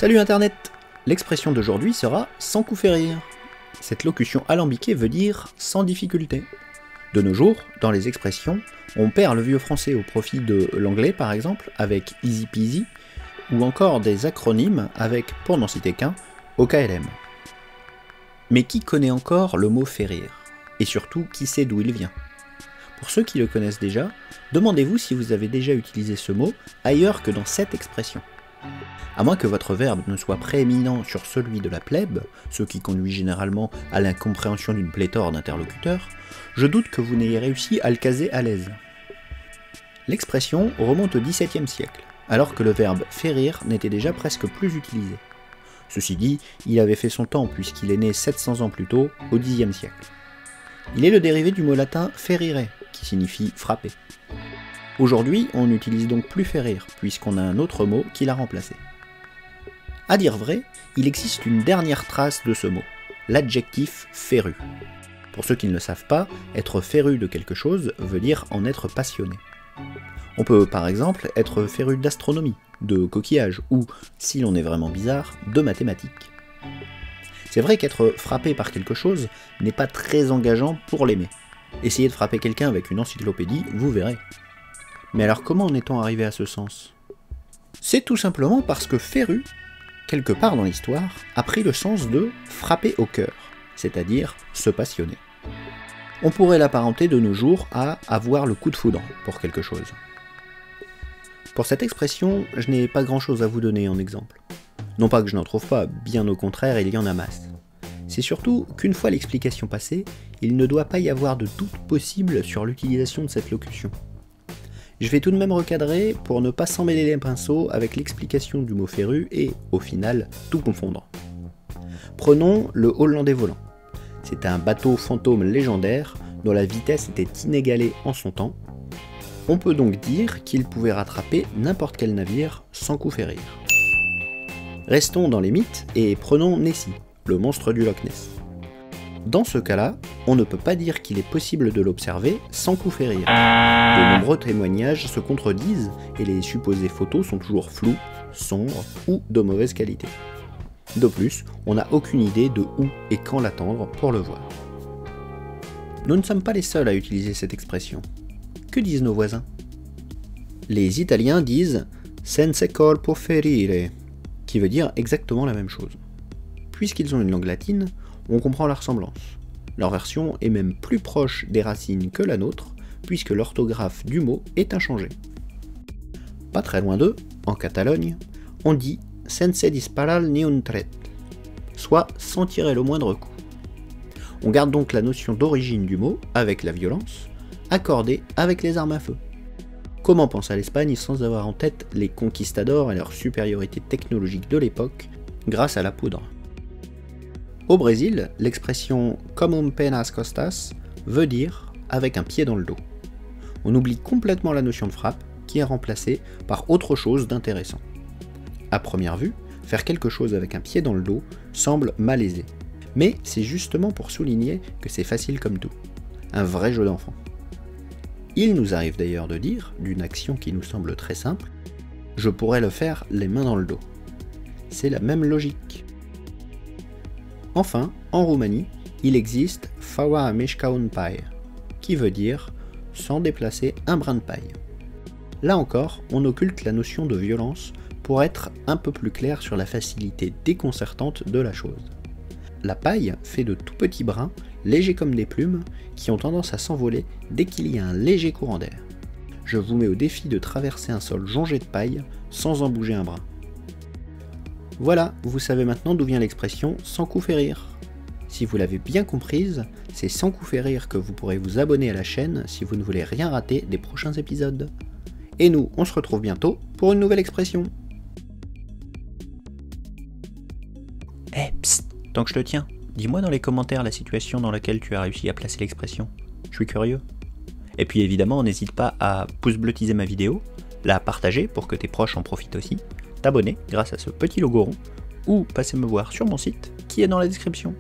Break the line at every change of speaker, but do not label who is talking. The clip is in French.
Salut Internet! L'expression d'aujourd'hui sera « sans coup fait rire ». Cette locution alambiquée veut dire « sans difficulté ». De nos jours, dans les expressions, on perd le vieux français au profit de l'anglais par exemple, avec easy peasy, ou encore des acronymes avec, pour n'en citer qu'un, OKLM. Mais qui connaît encore le mot « fait rire » ? Et surtout, qui sait d'où il vient ? Pour ceux qui le connaissent déjà, demandez-vous si vous avez déjà utilisé ce mot ailleurs que dans cette expression. À moins que votre verbe ne soit prééminent sur celui de la plèbe, ce qui conduit généralement à l'incompréhension d'une pléthore d'interlocuteurs, je doute que vous n'ayez réussi à le caser à l'aise. L'expression remonte au XVIIe siècle, alors que le verbe « faire rire » n'était déjà presque plus utilisé. Ceci dit, il avait fait son temps puisqu'il est né 700 ans plus tôt, au Xe siècle. Il est le dérivé du mot latin « ferire », qui signifie « frapper ». Aujourd'hui, on n'utilise donc plus « faire rire » puisqu'on a un autre mot qui l'a remplacé. À dire vrai, il existe une dernière trace de ce mot, l'adjectif « féru ». Pour ceux qui ne le savent pas, être féru de quelque chose veut dire en être passionné. On peut par exemple être féru d'astronomie, de coquillages ou, si l'on est vraiment bizarre, de mathématiques. C'est vrai qu'être frappé par quelque chose n'est pas très engageant pour l'aimer. Essayez de frapper quelqu'un avec une encyclopédie, vous verrez. Mais alors comment en est-on arrivé à ce sens? C'est tout simplement parce que féru, quelque part dans l'histoire, a pris le sens de frapper au cœur, c'est-à-dire se passionner. On pourrait l'apparenter de nos jours à avoir le coup de foudre pour quelque chose. Pour cette expression, je n'ai pas grand-chose à vous donner en exemple. Non pas que je n'en trouve pas, bien au contraire, il y en a masse. C'est surtout qu'une fois l'explication passée, il ne doit pas y avoir de doute possible sur l'utilisation de cette locution. Je vais tout de même recadrer pour ne pas s'emmêler les pinceaux avec l'explication du mot féru et, au final, tout confondre. Prenons le Hollandais volant. C'est un bateau fantôme légendaire dont la vitesse était inégalée en son temps. On peut donc dire qu'il pouvait rattraper n'importe quel navire sans coup fait rire. Restons dans les mythes et prenons Nessie, le monstre du Loch Ness. Dans ce cas-là, on ne peut pas dire qu'il est possible de l'observer sans coup fait rire. De nombreux témoignages se contredisent et les supposées photos sont toujours floues, sombres ou de mauvaise qualité. De plus, on n'a aucune idée de où et quand l'attendre pour le voir. Nous ne sommes pas les seuls à utiliser cette expression. Que disent nos voisins? Les Italiens disent « senza colpo ferire », qui veut dire exactement la même chose. Puisqu'ils ont une langue latine, on comprend la ressemblance. Leur version est même plus proche des racines que la nôtre, puisque l'orthographe du mot est inchangée. Pas très loin d'eux, en Catalogne, on dit « sense disparar ni un tret », soit sans tirer le moindre coup. On garde donc la notion d'origine du mot, avec la violence, accordée avec les armes à feu. Comment penser à l'Espagne sans avoir en tête les conquistadors et leur supériorité technologique de l'époque, grâce à la poudre? Au Brésil, l'expression « comme un pé nas costas » veut dire « avec un pied dans le dos ». On oublie complètement la notion de frappe, qui est remplacée par autre chose d'intéressant. À première vue, faire quelque chose avec un pied dans le dos semble malaisé. Mais c'est justement pour souligner que c'est facile comme tout. Un vrai jeu d'enfant. Il nous arrive d'ailleurs de dire, d'une action qui nous semble très simple, « je pourrais le faire les mains dans le dos ». C'est la même logique. Enfin, en Roumanie, il existe « fawa mișca un pai », qui veut dire « sans déplacer un brin de paille ». Là encore, on occulte la notion de violence pour être un peu plus clair sur la facilité déconcertante de la chose. La paille fait de tout petits brins, légers comme des plumes, qui ont tendance à s'envoler dès qu'il y a un léger courant d'air. Je vous mets au défi de traverser un sol jonché de paille sans en bouger un brin. Voilà, vous savez maintenant d'où vient l'expression « sans coup fait rire ». Si vous l'avez bien comprise, c'est sans coup fait rire que vous pourrez vous abonner à la chaîne si vous ne voulez rien rater des prochains épisodes. Et nous, on se retrouve bientôt pour une nouvelle expression. Eh, psst, tant que je te tiens, dis-moi dans les commentaires la situation dans laquelle tu as réussi à placer l'expression. Je suis curieux. Et puis évidemment, n'hésite pas à pouce bleu-tiser ma vidéo, la partager pour que tes proches en profitent aussi, t'abonner grâce à ce petit logo rond, ou passer me voir sur mon site qui est dans la description.